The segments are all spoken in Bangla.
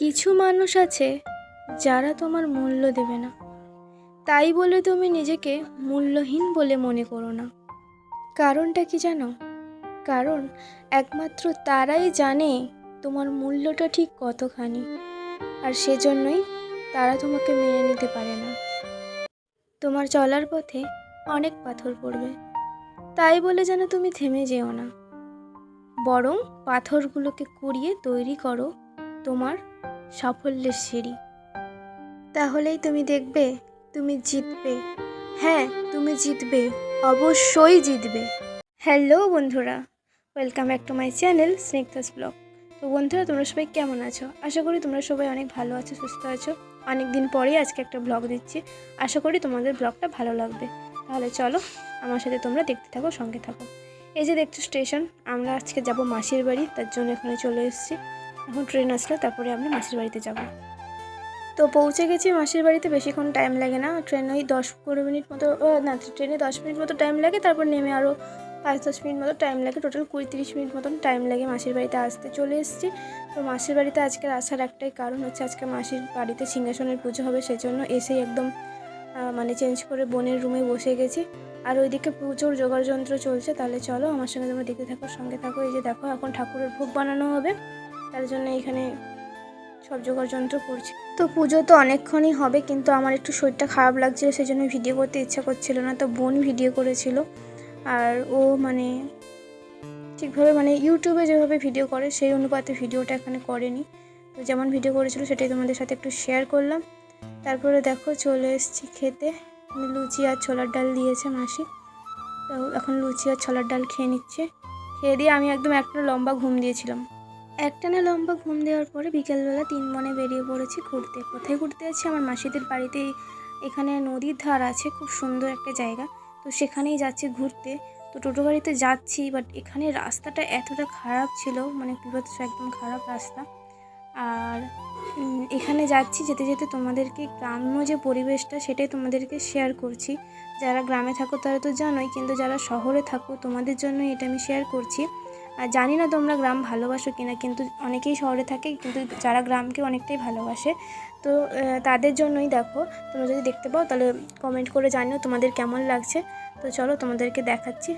কিছু মানুষ আছে যারা তোমার মূল্য দেবে না, তাই বলে তুমি নিজেকে মূল্যহীন বলে মনে করো না। কারণটা কি জানো? কারণ একমাত্র তারাই জানে তোমার মূল্যটা ঠিক কতখানি, আর সেজন্যই তারা তোমাকে মেনে নিতে পারে না। তোমার চলার পথে অনেক পাথর পড়বে, তাই বলে যেন তুমি থেমে যেও না, বরং পাথরগুলোকে কুড়িয়ে তৈরি করো তোমার সাফল্যের সিঁড়ি। তাহলেই তুমি দেখবে তুমি জিতবে। হ্যাঁ, তুমি জিতবে, অবশ্যই জিতবে। হ্যালো বন্ধুরা, welcome back to my channel Snigdha's blog. তো বন্ধুরা, তোমরা সবাই কেমন আছো? আশা করি তোমরা সবাই অনেক ভালো আছো, সুস্থ আছো। অনেক দিন পরেই আজকে একটা ব্লগ দিচ্ছি, আশা করি তোমাদের ব্লগটা ভালো লাগবে। তাহলে চলো আমার সাথে তোমরা দেখতে থাকো, সঙ্গে থাকো। এই যে দেখছো স্টেশন, আমরা আজকে যাব মাসির বাড়ি, তার জন্য এখানে চলে এসেছি। এখন ট্রেন আসলে তারপরে আমরা মাসির বাড়িতে যাব। তো পৌঁছে গেছি মাসির বাড়িতে, বেশিক্ষণ টাইম লাগে না। ট্রেন ওই 10-15 মিনিট মতো, না ট্রেনে 10 মিনিট মতো টাইম লাগে, তারপর নেমে আরও 5-10 মিনিট মতো টাইম লাগে, টোটাল 20-30 মিনিট মতন টাইম লাগে মাসির বাড়িতে আসতে। চলে এসেছি। তো মাসির বাড়িতে আজকে আসার একটাই কারণ হচ্ছে, আজকে মাসির বাড়িতে সিংহাসনের পুজো হবে, সেজন্য এসেই একদম মানে চেঞ্জ করে বোনের রুমে বসে গেছি। আর ওইদিকে পুজোর জোগাড় যন্ত্র চলছে। তাহলে চলো আমার সঙ্গে তোমরা দেখতে থাকো, সঙ্গে থাকো। এই যে দেখো, এখন ঠাকুরের ভোগ বানানো হবে, তার জন্য এখানে সব জোগাড় যন্ত্র করছি। তো পুজো তো অনেকক্ষণই হবে, কিন্তু আমার একটু শরীরটা খারাপ লাগছিল, সেই জন্য ভিডিও করতে ইচ্ছা করছিল না। তো বোন ভিডিও করেছিল, আর ও মানে ঠিকভাবে মানে ইউটিউবে যেভাবে ভিডিও করে সেই অনুপাতে ভিডিওটা এখানে করেনি। তো যেমন ভিডিও করেছিল সেটাই তোমাদের সাথে একটু শেয়ার করলাম। তারপরে দেখো চলে এসেছি খেতে। লুচি আর ছোলার ডাল দিয়েছে মাসি, তো এখন লুচি আর ছোলার ডাল খেয়ে নিচ্ছে। খেয়ে দিয়ে আমি একদম একটা লম্বা ঘুম দিয়েছিলাম। একটানা লম্বা ঘুম দেওয়ার পরে বিকেলবেলা 3 বোনে বেরিয়ে পড়েছি ঘুরতে। কোথায় ঘুরতে যাচ্ছি? আমার মাসিদের বাড়িতে। এখানে নদীর ধার আছে, খুব সুন্দর একটা জায়গা, তো সেখানেই যাচ্ছি ঘুরতে। তো টোটো গাড়িতে যাচ্ছি, বাট এখানে রাস্তাটা এতটা খারাপ ছিল, মানে বিভৎস একদম খারাপ রাস্তা। আর এখানে যাচ্ছি, যেতে যেতে তোমাদেরকে গ্রাম্য যে পরিবেশটা সেটাই তোমাদেরকে শেয়ার করছি। যারা গ্রামে থাকো তারা তো জানোই, কিন্তু যারা শহরে থাকো তোমাদের জন্য এটা আমি শেয়ার করছি। আর জানি না তোমরা গ্রাম ভালোবাসো কিনা, কিন্তু অনেকেই শহরে থাকে, কিন্তু যারা গ্রামকে অনেকটাই ভালোবাসে। তো তাদের জন্যই দেখো, তোমরা যদি দেখতে পাও তাহলে কমেন্ট করে জানিও তোমাদের কেমন লাগছে। তো চলো তোমাদেরকে দেখাচ্ছি,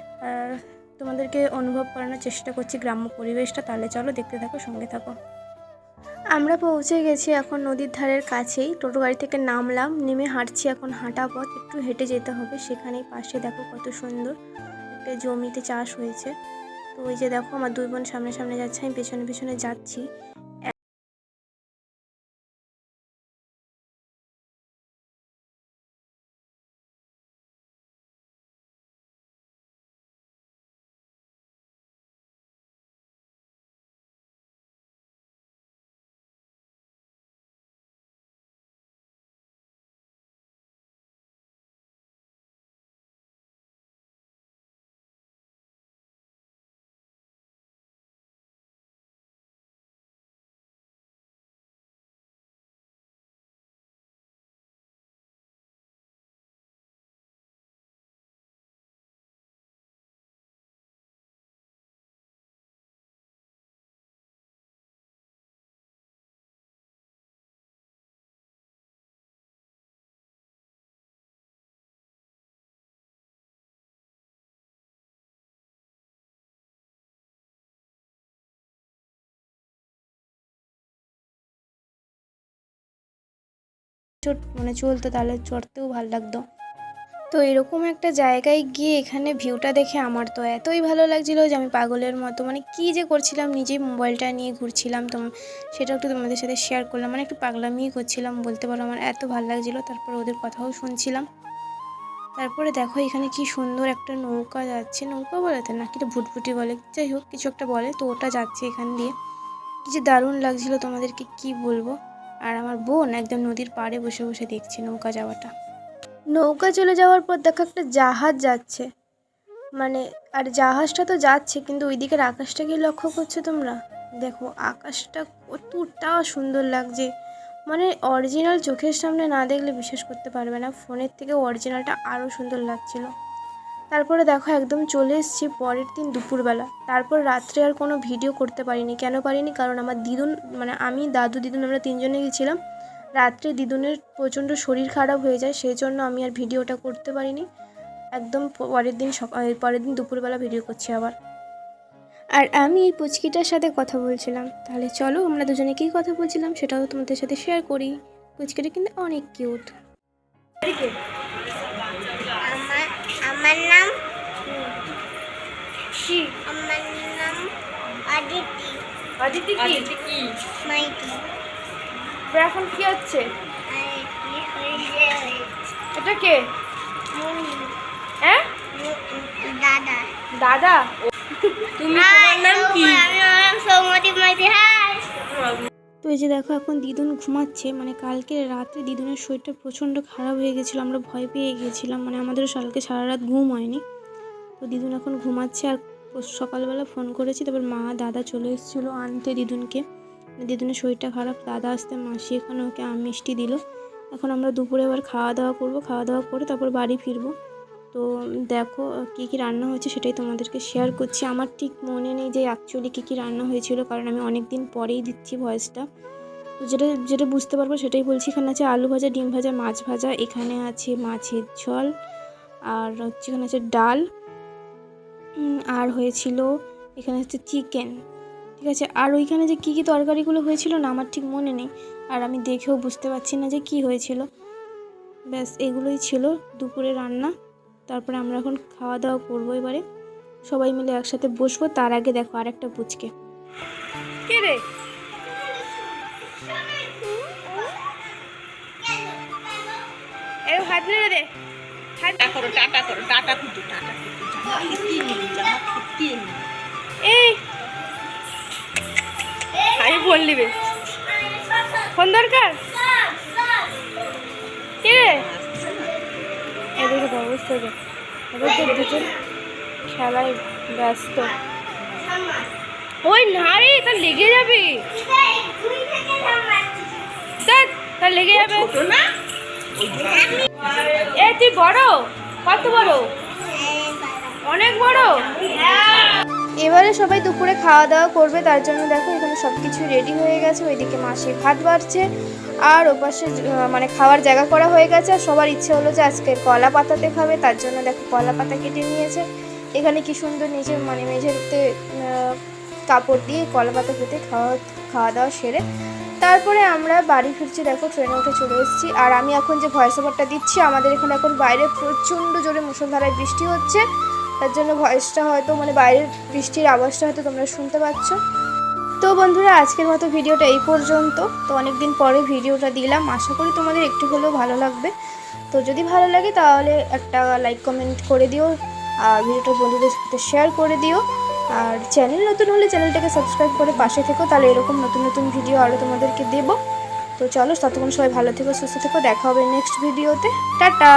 তোমাদেরকে অনুভব করানোর চেষ্টা করছি গ্রাম্য পরিবেশটা। তাহলে চলো দেখতে থাকো, সঙ্গে থাকো। আমরা পৌঁছে গেছি এখন নদীর ধারের কাছেই। টোটো গাড়ি থেকে নামলাম, নেমে হাঁটছি, এখন হাঁটা পথ, একটু হেঁটে যেতে হবে। সেখানেই পাশে দেখো কত সুন্দর একটা জমিতে চাষ হয়েছে। তো ওই যে দেখো আমার 2 বোন সামনে সামনে যাচ্ছে, আমি পেছনে পেছনে যাচ্ছি। মানে চলতো, তাহলে চড়তেও ভালো লাগতো। তো এরকম একটা জায়গায় গিয়ে এখানে ভিউটা দেখে আমার তো এতই ভালো লাগছিল যে আমি পাগলের মতো মানে কী যে করছিলাম, নিজেই মোবাইলটা নিয়ে ঘুরছিলাম। তো সেটা একটু তোমাদের সাথে শেয়ার করলাম, মানে একটু পাগলামিই করছিলাম বলতে পারো। আমার এত ভালো লাগছিলো, তারপর ওদের কথাও শুনছিলাম। তারপরে দেখো এখানে কি সুন্দর একটা নৌকা যাচ্ছে, নৌকা বলে তো না, কিটা ভুটভুটি বলে, যাই হোক কিছু একটা বলে, তো ওটা যাচ্ছে এখান দিয়ে। কি যে দারুণ লাগছিল তোমাদেরকে কি বলবো। আর আমার বোন একদম নদীর পাড়ে বসে বসে দেখছে নৌকা যাওয়াটা। নৌকা চলে যাওয়ার পর দেখো একটা জাহাজ যাচ্ছে, মানে আর জাহাজটা তো যাচ্ছে, কিন্তু ওই দিকের আকাশটাকে লক্ষ্য করছো তোমরা? দেখো আকাশটা কতটা সুন্দর লাগছে, মানে অরিজিনাল চোখের সামনে না দেখলে বিশ্বাস করতে পারবে না। ফোনের থেকে অরিজিনালটা আরও সুন্দর লাগছিল। তারপরে দেখো একদম চলে এসেছি পরের দিন দুপুরবেলা। তারপর রাত্রে আর কোনো ভিডিও করতে পারিনি। কেন পারিনি? কারণ আমার দিদুন মানে আমি দাদু দিদুন আমরা তিনজনে গেছিলাম। রাত্রে দিদুনের প্রচণ্ড শরীর খারাপ হয়ে যায়, সেই জন্য আমি আর ভিডিওটা করতে পারিনি। একদম পরের দিন দুপুরবেলা ভিডিও করছি আবার। আর আমি এই পুচকিটার সাথে কথা বলছিলাম। তাহলে চলো আমরা দুজনে কী কথা বলছিলাম সেটাও তোমাদের সাথে শেয়ার করি। পুচকিটা কিন্তু অনেক কিউট। আমার নাম কি? আমার নাম আদিতি অদিতি কি? মাইতি। এখন কি হচ্ছে? আদিতি হয়েছে এটা কে? হ্যাঁ দাদা। দাদা? তুমি তোমার নাম কি? আমার নাম সৌমতি মাইতি। হাই। তো এই যে দেখো এখন দিদুন ঘুমাচ্ছে। মানে কালকে রাতে দিদুনের শরীরটা প্রচণ্ড খারাপ হয়ে গেছিলো, আমরা ভয় পেয়ে গিয়েছিলাম। মানে আমাদেরও কালকে সারা রাত ঘুম হয়নি। তো দিদুন এখন ঘুমাচ্ছে। আর সকালবেলা ফোন করেছি, তারপর মা দাদা চলে এসেছিলো আনতে দিদুনকে। দিদুনের শরীরটা খারাপ, দাদা আসতে মাসি এখানে ওকে আম মিষ্টি দিল। এখন আমরা দুপুরে আবার খাওয়া দাওয়া করবো, খাওয়া দাওয়া করে তারপর বাড়ি ফিরবো। তো দেখো কী কী রান্না হয়েছে সেটাই তোমাদেরকে শেয়ার করছি। আমার ঠিক মনে নেই যে অ্যাকচুয়ালি কী কী রান্না হয়েছিল, কারণ আমি অনেক দিন পরেই দিচ্ছি ভয়েসটা। তো যেটা বুঝতে পারবো সেটাই বলছি। এখানে আছে আলু ভাজা, ডিম ভাজা, মাছ ভাজা, এখানে আছে মাছের ঝোল, আর হচ্ছে এখানে আছে ডাল, আর হয়েছিল এখানে হচ্ছে চিকেন। ঠিক আছে, আর ওইখানে যে কী কী তরকারিগুলো হয়েছিল না আমার ঠিক মনে নেই, আর আমি দেখেও বুঝতে পারছি না যে কি হয়েছিল। ব্যাস এগুলোই ছিল দুপুরে রান্না। তারপরে আমরা এখন খাওয়া দাওয়া করবো, এবারে সবাই মিলে একসাথে বসবো। তার আগে দেখো আরেকটা পুচকে। কে রে? হাত নেড়ে দে। টাটা করো টাটা করো টাটা কুটু এই আমি ফোন নিবে, ফোন দরকার কে রে? এদিকে অবস্থা দেখ, এদের দুজন খেলায় ব্যস্ত। ওই না রে, তার লেগে যাবে, তার লেগে যাবে। এ তুই বড়, কত বড়? অনেক বড়। এবারে সবাই দুপুরে খাওয়া দাওয়া করবে, তার জন্য দেখো এখানে সব কিছু রেডি হয়ে গেছে। ওইদিকে মাসি ভাত বাড়ছে, আর ওপাশে মানে খাওয়ার জায়গা করা হয়ে গেছে। আর সবার ইচ্ছে হলো যে আজকে কলা পাতাতে খাবে, তার জন্য দেখো কলা পাতা কেটে নিয়েছে। এখানে কি সুন্দর নিচে মানে মেঝেতে কাপড় দিয়ে কলা পাতা কেটে খাওয়া দাওয়া সেরে তারপরে আমরা বাড়ি ফিরছি। দেখো ট্রেনে উঠে চলে এসেছি। আর আমি এখন যে ভয়েস ওভারটা দিচ্ছি, আমাদের এখানে এখন বাইরে প্রচণ্ড জোরে মুষলধারায় বৃষ্টি হচ্ছে, তার জন্য ভয়েসটা হয়তো মানে বাইরের বৃষ্টির আওয়াজটা হয়তো তোমরা শুনতে পাচ্ছ। তো বন্ধুরা আজকের মতো ভিডিওটা এই পর্যন্ত। তো অনেক দিন পরে ভিডিওটা দিলাম, আশা করি তোমাদের একটু হলেও ভালো লাগবে। তো যদি ভালো লাগে তাহলে একটা লাইক কমেন্ট করে দিও, আর ভিডিওটা বন্ধুদের সাথে শেয়ার করে দিও। আর চ্যানেল নতুন হলে চ্যানেলটাকে সাবস্ক্রাইব করে পাশে থেকো, তাহলে এরকম নতুন নতুন ভিডিও আরও তোমাদেরকে দেবো। তো চলো ততক্ষণ সবাই ভালো থেকো, সুস্থ থেকো, দেখা হবে নেক্সট ভিডিওতে। টাটা।